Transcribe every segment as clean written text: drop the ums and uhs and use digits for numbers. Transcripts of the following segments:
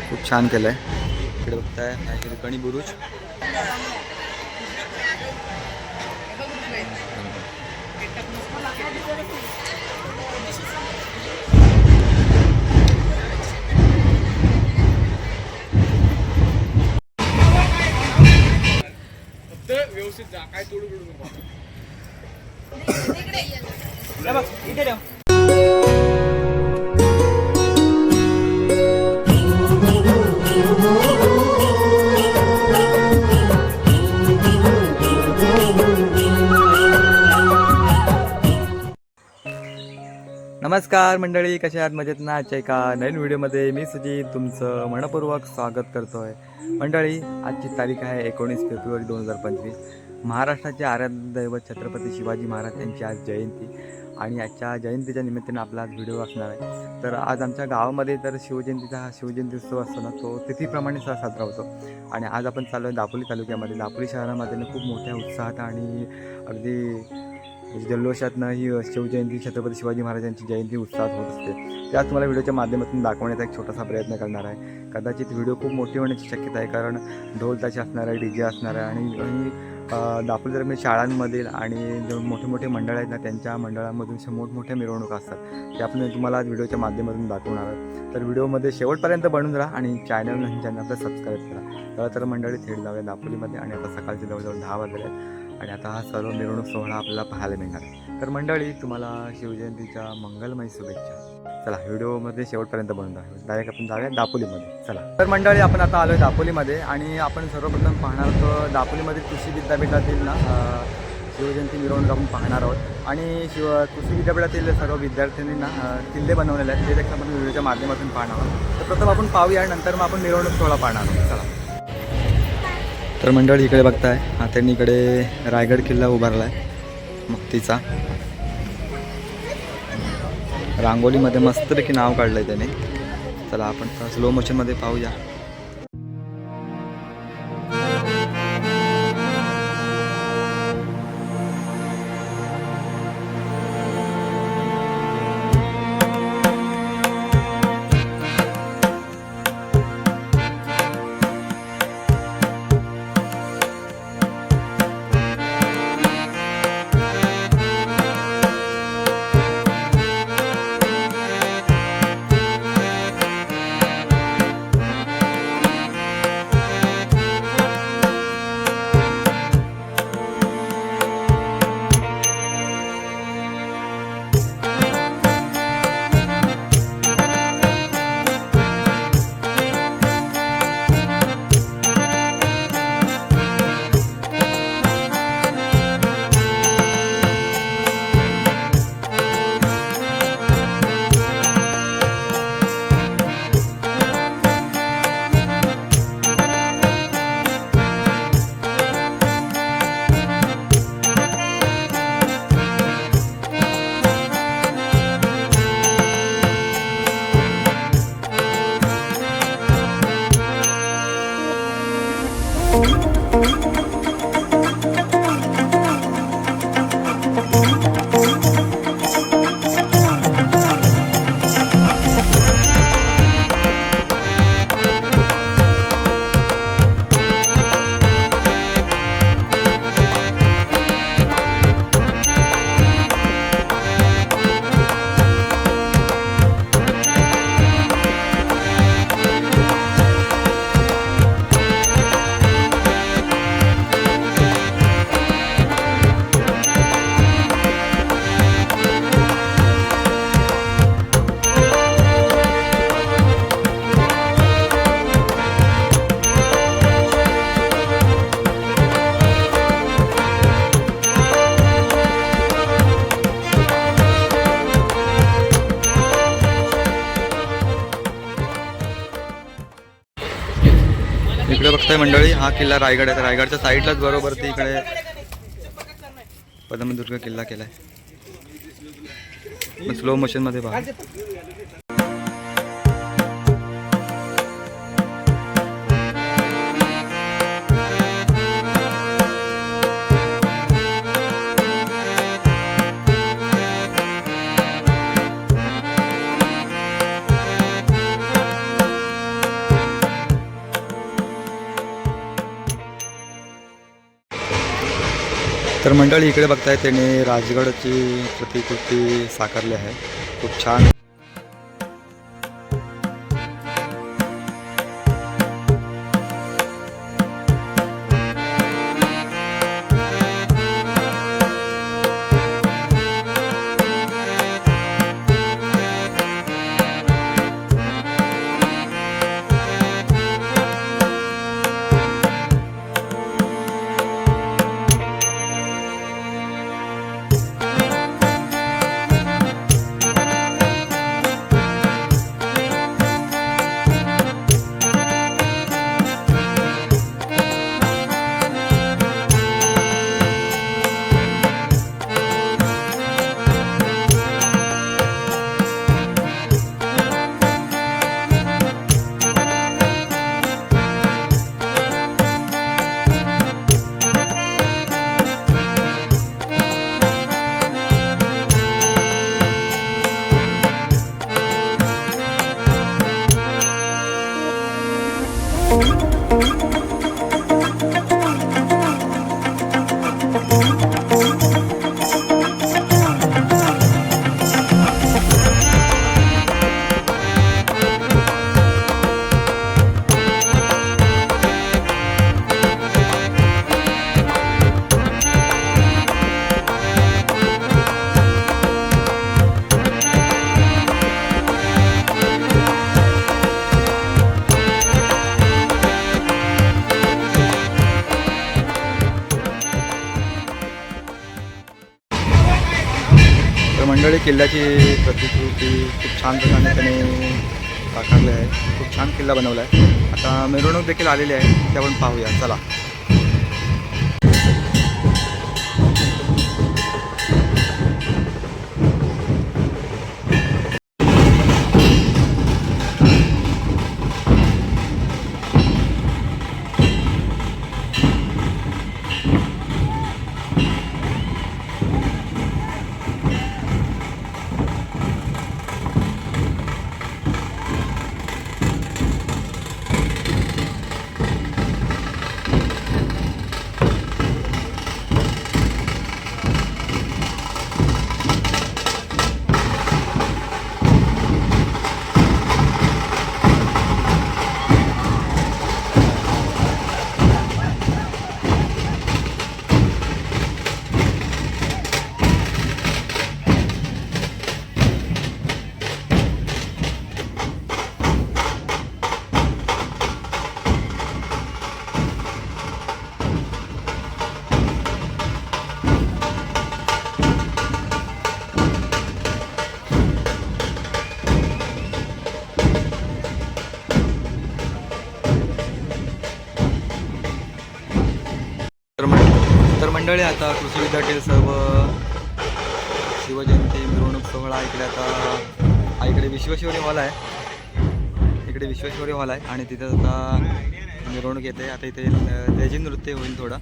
खूप छान केलं आहे. इकडे बघताय हिरकणी बुरुज. व्यवस्थित जा, काय तोडू बिडू नको. नमस्कार मंडळी, कशा आहात? मजेत ना? आजच्या एका नवीन व्हिडिओमध्ये मी सुजित तुमचं मनपूर्वक स्वागत करतो आहे. मंडळी, आजची तारीख आहे 19 फेब्रुवारी 2025. महाराष्ट्राचे आराध्य दैवत छत्रपती शिवाजी महाराज यांची आज जयंती आणि आजच्या जयंतीच्या निमित्तानं आपला आज व्हिडिओ असणार आहे. तर आज आमच्या गावामध्ये तर शिवजयंती उत्सव असतो ना, तो तिथीप्रमाणे साजरा होतो. आणि आज आपण चाललो आहे दापोली तालुक्यामध्ये. दापोली शहरामध्ये खूप मोठ्या उत्साहात आणि अगदी जल्लोषातनं ही शिवजयंती, छत्रपती शिवाजी महाराजांची जयंती उत्साहात होत असते. त्याच तुम्हाला व्हिडिओच्या माध्यमातून दाखवण्याचा एक छोटासा प्रयत्न करणार आहे. कदाचित व्हिडिओ खूप मोठी होण्याची शक्यता आहे, कारण ढोल ताशे असणार आहे, DJ असणार आहे आणि दापोली दरम्यान शाळांमधील आणि जे मोठे मोठे मंडळ आहेत ना, त्यांच्या मंडळांमधून मोठमोठ्या मिरवणुका असतात. ते आपण तुम्हाला आज व्हिडिओच्या माध्यमातून दाखवणार आहोत. तर व्हिडिओमध्ये शेवटपर्यंत बनून राहा आणि चॅनलला सबस्क्राईब करा. तर मंडळी थेट जाऊया दापोलीमध्ये. आणि आता सकाळचे जवळजवळ 10 वाजले आणि आता हा सर्व मिरवणूक सोहळा आपल्याला पाहायला मिळणार आहे. तर मंडळी, तुम्हाला शिवजयंतीच्या मंगलमय शुभेच्छा. चला, व्हिडिओमध्ये शेवटपर्यंत बनून राहा. डायरेक्ट आपण जाऊया दापोलीमध्ये. चला, तर मंडळी, आपण आता आलो आहे दापोलीमध्ये आणि आपण सर्वप्रथम पाहणार तर दापोलीमध्ये कृषी विद्यापीठातील ना शिवजयंती मिरवणूक आपण पाहणार आहोत. आणि कृषी विद्यापीठातील सर्व विद्यार्थ्यांनी ना किल्ले बनवलेले आहेत, ते देखील आपण व्हिडिओच्या माध्यमातून पाहणार आहोत. तर प्रथम आपण पाहूया, नंतर मग आपण मिरवणूक सोहळा पाहणार आहोत. चला. तर मंडळी, इकडे बघताय, हा त्यांनी इकडे रायगड किल्ला उभारला आहे मुक्तीचा. रांगोलीमध्ये मस्तपैकी नाव काढलं आहे त्याने. चला, आपण स्लो मोशनमध्ये पाहूया. इकडे बघताय मंडळी, हा किल्ला रायगड आहे. रायगडच्या साईडलाच बरोबर ती इकडे पद्मदुर्ग किल्ला केलाय. स्लो मोशन मध्ये पहा. तर मंडळी इकडे बघताय त्याने राजगडची प्रतिकृती साकारली आहे. खूप छान. तर मंडळी किल्ल्याची प्रतिकृती खूप छान प्रकारे त्याने साकारली आहे. खूप छान किल्ला बनवला आहे. आता मिरवणूक देखील आलेली आहे, ते आपण पाहूया. चला. तर मंडळी, आता कृषी विद्यापीठ सर्व शिवजयंती मिरवणूक सोहळा इकडे आता इकडे विश्वेश्वरी हॉल आहे. इकडे विश्वेश्वरी हॉल आहे आणि तिथे आता मिरवणूक येते. आता इथे लेझिम नृत्य होईल थोडं.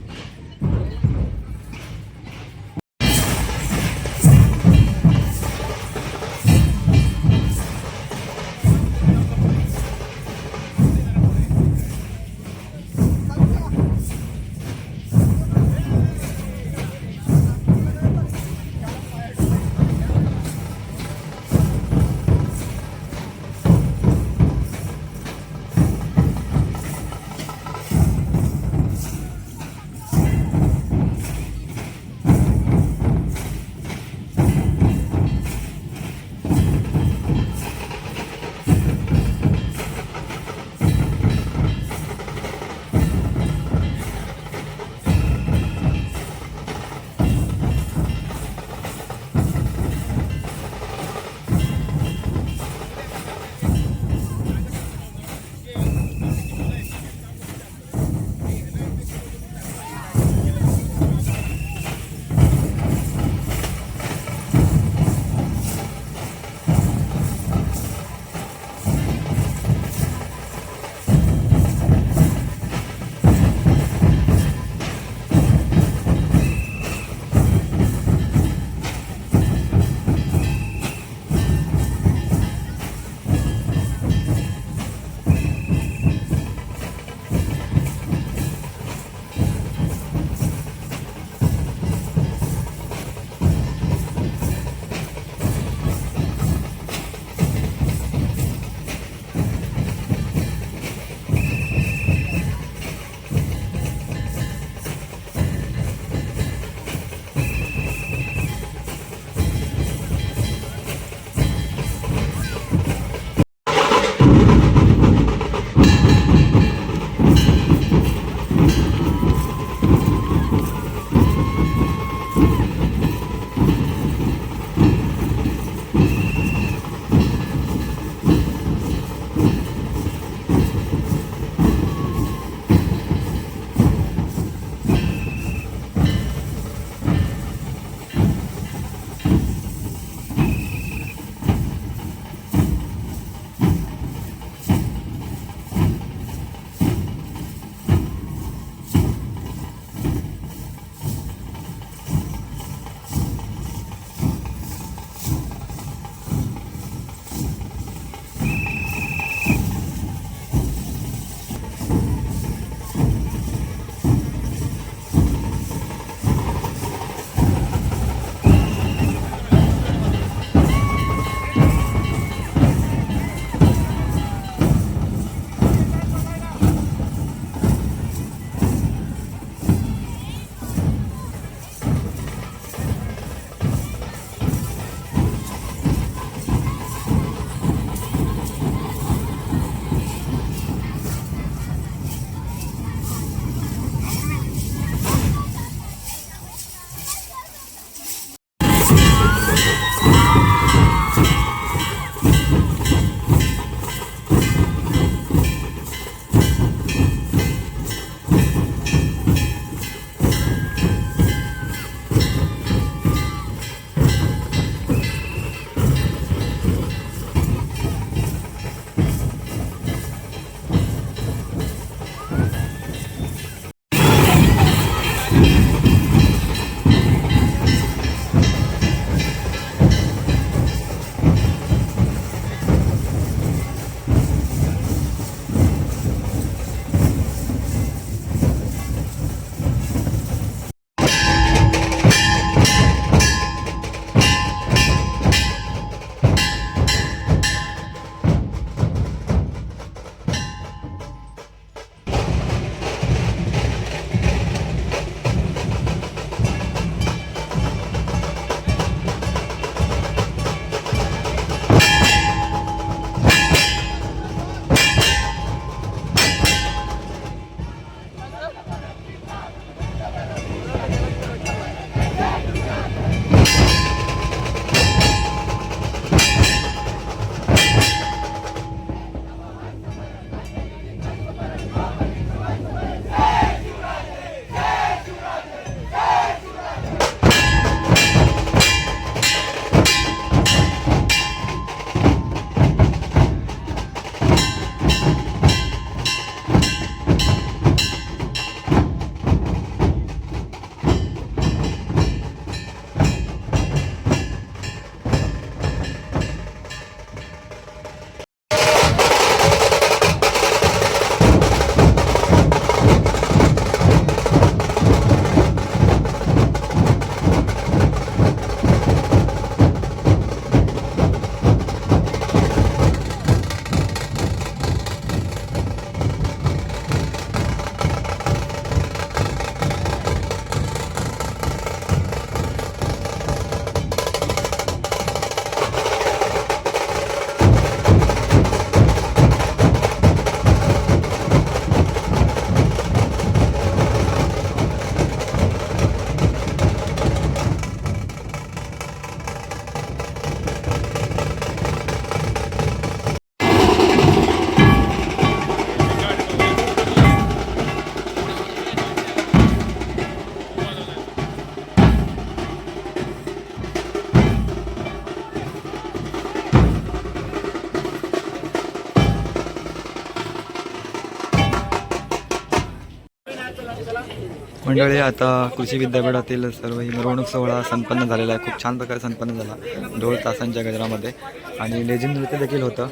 मंडळी आता कृषी विद्यापीठातील सर्व ही मिरवणूक सोहळा संपन्न झालेला आहे. खूप छान प्रकारे संपन्न झाला ढोल तासांच्या गजरामध्ये आणि लेझिम नृत्य देखील होतं.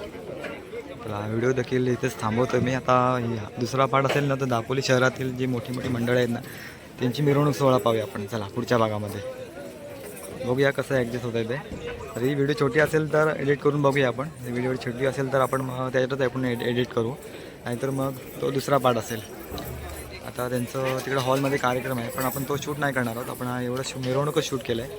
तर हा व्हिडिओ देखील इथेच थांबवतो मी. आता दुसरा पार्ट असेल ना तर दापोली शहरातील जी मोठी मोठी मंडळी आहेत ना त्यांची मिरवणूक सोहळा पाहूया आपण. चला पुढच्या भागामध्ये बघूया कसं ॲडजस्ट होतं आहे ते. तर ही व्हिडिओ छोटी असेल तर एडिट करून बघूया आपण. व्हिडिओ छोटी असेल तर आपण मग त्याच्यातच आपण एडिट करू, नाहीतर मग तो दुसरा पार्ट असेल. आता त्यांचं तिकडे हॉलमध्ये कार्यक्रम आहे पण आपण तो शूट नाही करणार आहोत. आपण हा एवढं मिरवणूकच शूट केलं आहे.